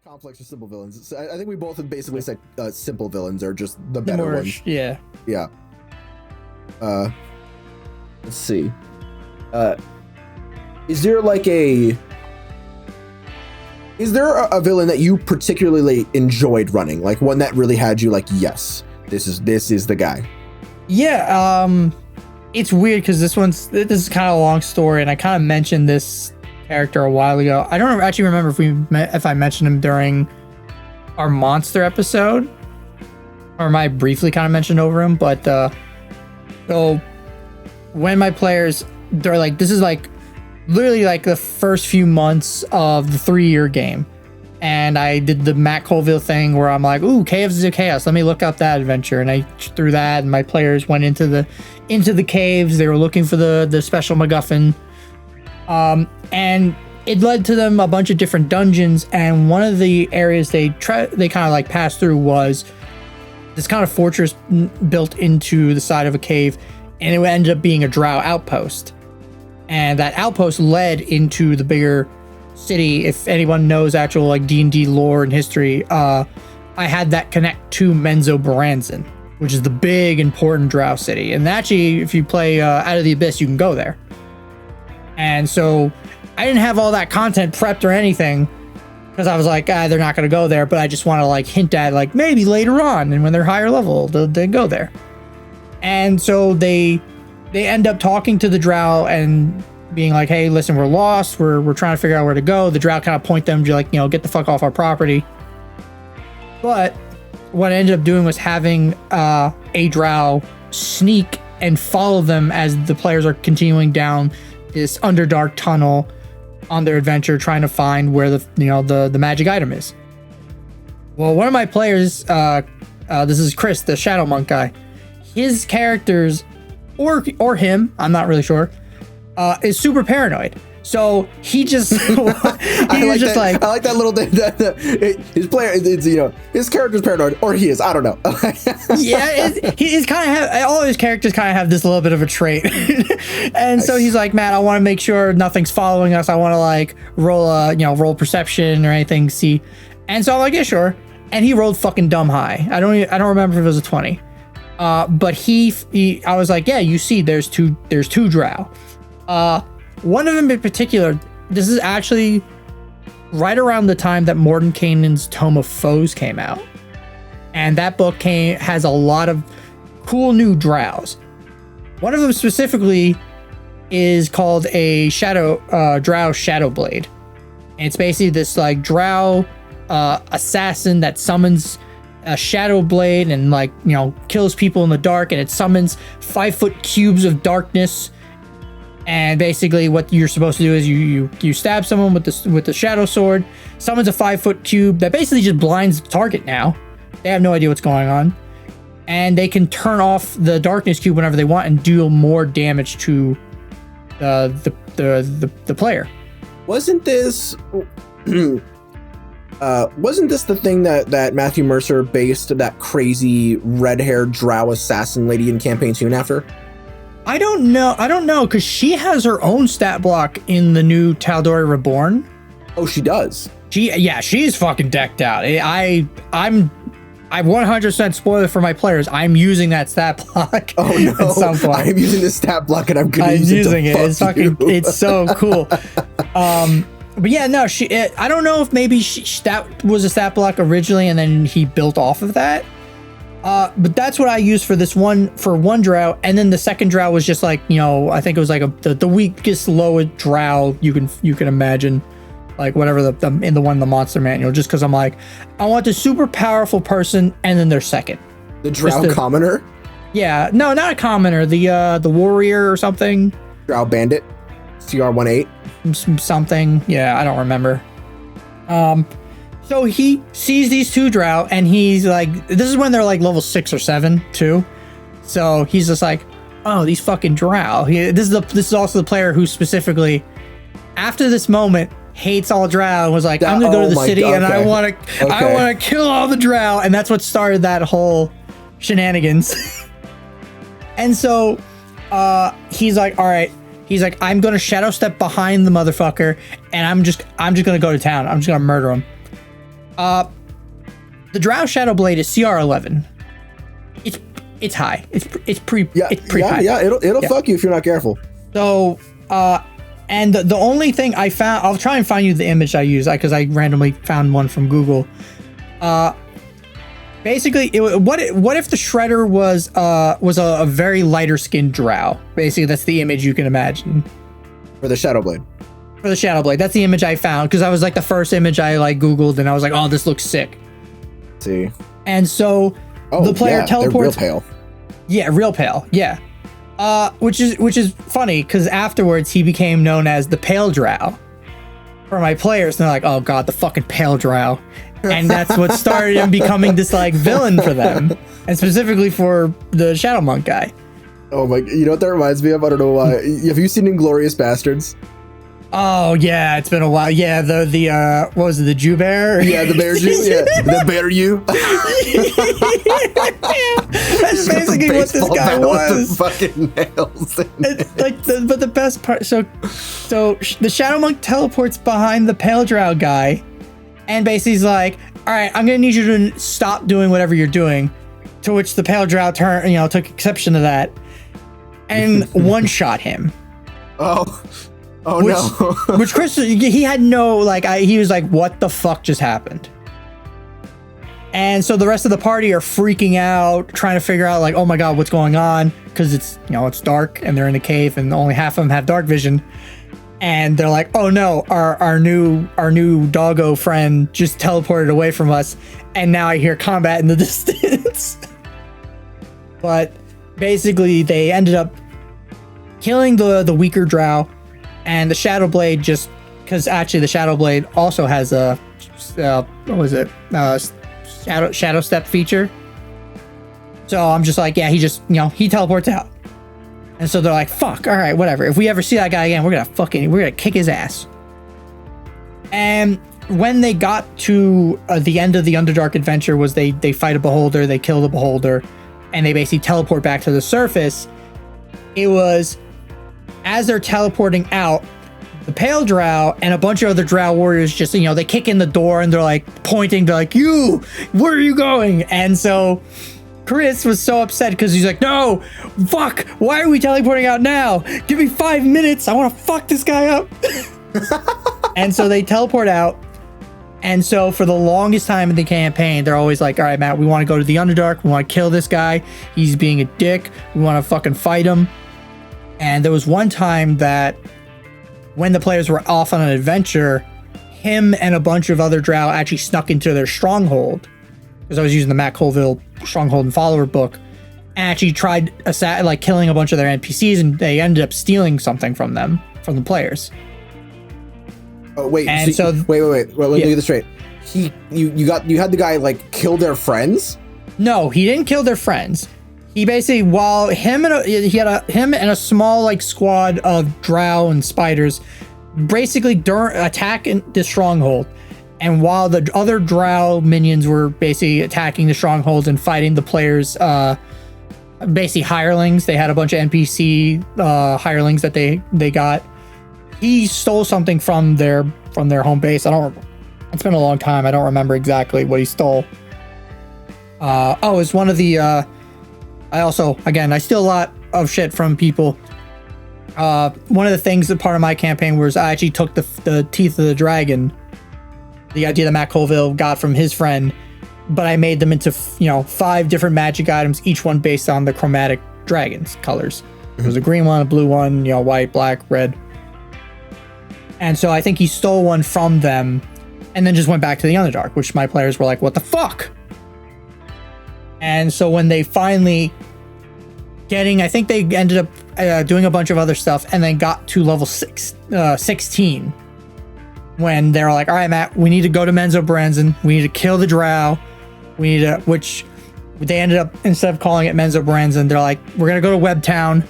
Complex or simple villains. So I think we both have basically said simple villains are just the better ones. Yeah. Yeah. Let's see. Is there a villain that you particularly enjoyed running? Like one that really had you like, yes, this is the guy. Yeah. It's weird because this is kind of a long story, and I kind of mentioned this character a while ago. I don't actually remember if I mentioned him during our monster episode, or am I briefly kind of mentioned over him. But so when my players, they're like, this is like literally like the first few months of the 3-year game, and I did the Matt Colville thing where I'm like, ooh, Caves of Chaos, let me look up that adventure, and I threw that, and my players went into the caves. They were looking for the special MacGuffin, and it led to them a bunch of different dungeons, and one of the areas they kind of like passed through was this kind of fortress built into the side of a cave, and it ended up being a Drow outpost. And that outpost led into the bigger city. If anyone knows actual like D&D lore and history, I had that connect to Menzo Baranzan, which is the big important Drow city. And actually, if you play Out of the Abyss, you can go there. And so I didn't have all that content prepped or anything, because I was like, they're not going to go there, but I just want to like hint at like maybe later on, and when they're higher level, they'll go there. And so they end up talking to the Drow and being like, hey, listen, we're lost. We're trying to figure out where to go. The Drow kind of point them to like, get the fuck off our property. But what I ended up doing was having a Drow sneak and follow them as the players are continuing down this Underdark tunnel on their adventure, trying to find where the magic item is. Well, one of my players, this is Chris, the Shadow Monk guy. His characters, or him, I'm not really sure, is super paranoid. So he just I like that little thing that his player, his character's paranoid, or he is, I don't know. Yeah, he's kind of all his characters kind of have this little bit of a trait. And nice. So he's like, Matt, I want to make sure nothing's following us. I want to like roll perception or anything, see. And so I'm like, yeah, sure. And he rolled fucking dumb high. I don't remember if it was a 20. But I was like, yeah, you see, there's two Drow. One of them in particular, this is actually right around the time that Mordenkainen's Tome of Foes came out. And that book has a lot of cool new Drows. One of them specifically is called a Drow Shadow Blade. And it's basically this like Drow assassin that summons a shadow blade and kills people in the dark, and it summons 5-foot cubes of darkness. And basically what you're supposed to do is you stab someone with the shadow sword, summons a 5-foot cube that basically just blinds the target now. They have no idea what's going on. And they can turn off the darkness cube whenever they want and deal more damage to the player. Wasn't this the thing that Matthew Mercer based that crazy red-haired Drow assassin lady in campaign soon after? I don't know, because she has her own stat block in the new Tal'Dorei Reborn. Oh, she does? She's fucking decked out. I'm 100% spoiler for my players. I'm using that stat block. Oh no! At some point. I'm using this stat block, and I'm using it. It's fucking. It's so cool. But yeah, no. I don't know if maybe that was a stat block originally, and then he built off of that. But that's what I used for this one Drow, and then the second Drow was just like, I think it was like the weakest, lowest Drow you can imagine, like whatever in the monster manual. Just because I'm like, I want the super powerful person, and then they're second. The Drow commoner? Yeah, no, not a commoner. The warrior or something. Drow bandit, CR-18. Something. Yeah, I don't remember. So he sees these two Drow, and he's like, this is when they're like level 6 or 7 too. So he's just like, oh, these fucking Drow. This is also the player who specifically, after this moment, hates all Drow and was like, I'm gonna go to the city and I want to kill all the Drow, and that's what started that whole shenanigans. And so he's like, all right. He's like, I'm gonna shadow step behind the motherfucker, and I'm just gonna go to town. I'm just gonna murder him. The Drow Shadowblade is CR11. It's high. It's pretty high. Yeah, it'll fuck you if you're not careful. So, and the only thing I found, I'll try and find you the image I use because I randomly found one from Google. Basically, what if the Shredder was a very lighter skinned Drow? Basically, that's the image you can imagine For the Shadowblade. for the Shadowblade. That's the image I found because I was like the first image I like Googled, and I was like, oh, this looks sick. See. And so the player teleports. They're real pale. Yeah, real pale. Yeah. Which is funny because afterwards he became known as the Pale Drow for my players. And they're like, oh god, the fucking Pale Drow. And that's what started him becoming this like villain for them, and specifically for the Shadow Monk guy. Oh my! You know what that reminds me of? I don't know why. Have you seen Inglourious Bastards? Oh yeah, it's been a while. Yeah, the what was it, the Jew Bear? Yeah, the Bear Jew. Yeah, the Bear you. That's basically what this guy was. Fucking nails. But the best part. So the Shadow Monk teleports behind the Pale Drow guy, and basically he's like, "All right, I'm gonna need you to stop doing whatever you're doing." To which the Pale Drow took exception to that, and one shot him. No. Which Chris, he had no, he was like, what the fuck just happened? And so the rest of the party are freaking out, trying to figure out like, oh my god, what's going on? Because it's dark and they're in a cave and only half of them have dark vision. And they're like, oh no, our new doggo friend just teleported away from us. And now I hear combat in the distance. But basically they ended up killing the weaker Drow. And the Shadowblade because actually the Shadowblade also has a shadow step feature. So I'm just like, yeah, he teleports out. And so they're like, fuck, all right, whatever. If we ever see that guy again, we're gonna kick his ass. And when they got to the end of the Underdark adventure was they fight a beholder, they kill the beholder, and they basically teleport back to the surface. It was as they're teleporting out, the Pale Drow and a bunch of other Drow warriors just, they kick in the door and they're like pointing, they're like, you, where are you going? And so Chris was so upset because he's like, no, fuck, why are we teleporting out now? Give me 5 minutes. I want to fuck this guy up. And so they teleport out. And so for the longest time in the campaign, they're always like, all right, Matt, we want to go to the Underdark. We want to kill this guy. He's being a dick. We want to fucking fight him. And there was one time that when the players were off on an adventure, him and a bunch of other Drow actually snuck into their stronghold, because I was using the Matt Colville Stronghold and Follower book, and actually tried killing a bunch of their NPCs, and they ended up stealing something from the players. Oh wait, and wait. Let me get this straight. You had the guy kill their friends? No, he didn't kill their friends. He basically, while him and a small squad of Drow and spiders basically attack the stronghold, and while the other Drow minions were basically attacking the strongholds and fighting the players, basically hirelings, they had a bunch of NPC hirelings that they got. He stole something from their home base. It's been a long time. I don't remember exactly what he stole. It's one of the. I steal a lot of shit from people. One of the things that part of my campaign was I actually took the teeth of the dragon, the idea that Matt Colville got from his friend, but I made them into 5 different magic items, each one based on the chromatic dragon's colors. There was a green one, a blue one, white, black, red. And so I think he stole one from them and then just went back to the Underdark, which my players were like, what the fuck? And so when they finally I think they ended up doing a bunch of other stuff and then got to level 16. When they're like, all right, Matt, we need to go to Menzoberranzan. We need to kill the Drow. Which they ended up, instead of calling it Menzoberranzan, they're like, we're going to go to Webtown,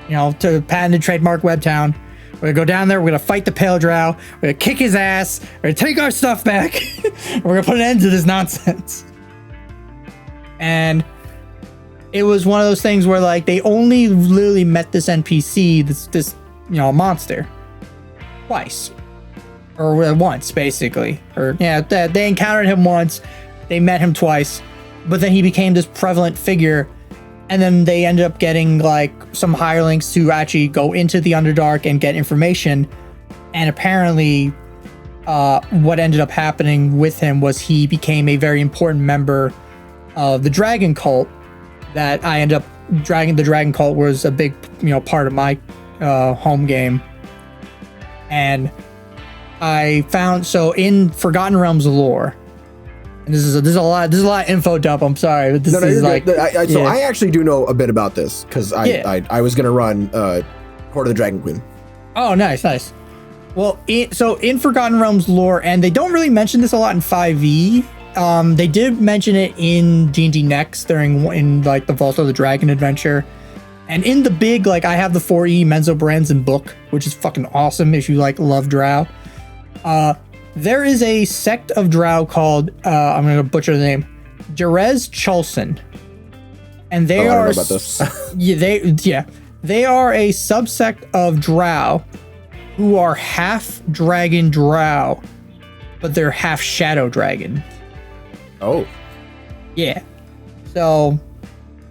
to patented trademark Webtown. We're going to go down there. We're going to fight the Pale Drow. We're going to kick his ass. We're going to take our stuff back. We're going to put an end to this nonsense. And it was one of those things where they only literally met this NPC, this monster, twice. or once basically, or yeah, they encountered him once, they met him twice, but then he became this prevalent figure, and then they ended up getting like some hirelings to actually go into the Underdark and get information, and apparently what ended up happening with him was he became a very important member of the dragon cult that I ended up dragging. The dragon cult was a big part of my home game, and I found, so in Forgotten Realms lore, and this is a lot of info dump, I'm sorry, but this is like so I actually do know a bit about this because I was gonna run Court of the Dragon Queen. Oh, nice. Well, so in Forgotten Realms lore, and they don't really mention this a lot in 5e. They did mention it in D&D Next in like the Vault of the Dragon adventure, and in the big, like, I have the 4e Menzo Branson book, which is fucking awesome if you like love Drow. There is a sect of Drow called I'm gonna butcher the name, Jerez Chulson, and they are I don't know about this. they are a subsect of Drow who are half dragon Drow, but they're half shadow dragon. Oh. Yeah. So,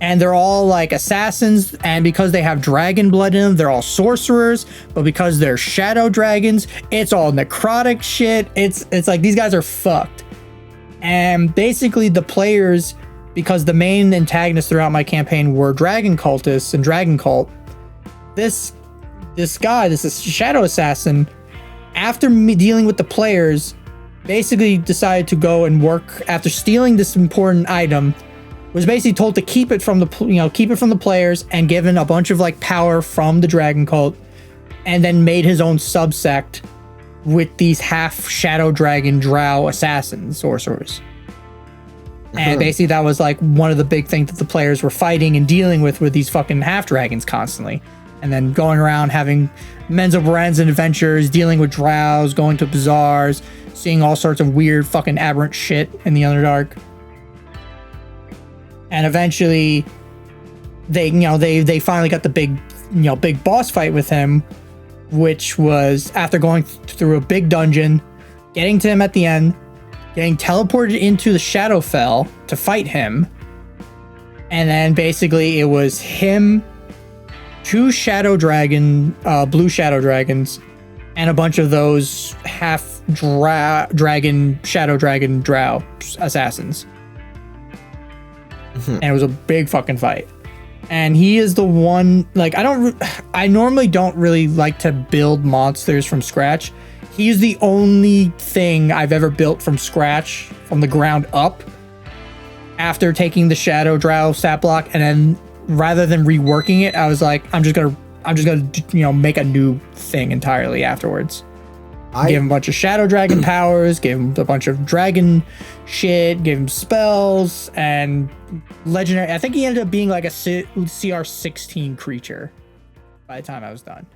and they're all like assassins, and because they have dragon blood in them, they're all sorcerers, but because they're shadow dragons, it's all necrotic shit. It's like these guys are fucked. And basically the players, because the main antagonists throughout my campaign were dragon cultists and dragon cult, this guy, this shadow assassin, after me dealing with the players, basically decided to go and work after stealing this important item. Was basically told to keep it from the players, and given a bunch of like power from the dragon cult, and then made his own subsect with these half shadow dragon Drow assassins, sorcerers. And basically that was like one of the big things that the players were fighting and dealing with these fucking half dragons constantly. And then going around having Menzo Branson adventures, dealing with Drows, going to bazaars, seeing all sorts of weird fucking aberrant shit in the Underdark. And eventually they finally got the big boss fight with him, which was after going through a big dungeon, getting to him at the end, getting teleported into the Shadowfell to fight him. And then basically it was him, two shadow dragon, blue shadow dragons, and a bunch of those half dragon, shadow dragon Drow assassins. And it was a big fucking fight. And he is the one, like, I normally don't really like to build monsters from scratch. He's the only thing I've ever built from scratch, from the ground up, after taking the Shadow Drow stat block, and then rather than reworking it, I was like, I'm just gonna make a new thing entirely afterwards. Give him a bunch of Shadow Dragon powers, give him a bunch of dragon shit, give him spells, and legendary. I think he ended up being like a CR 16 creature by the time I was done.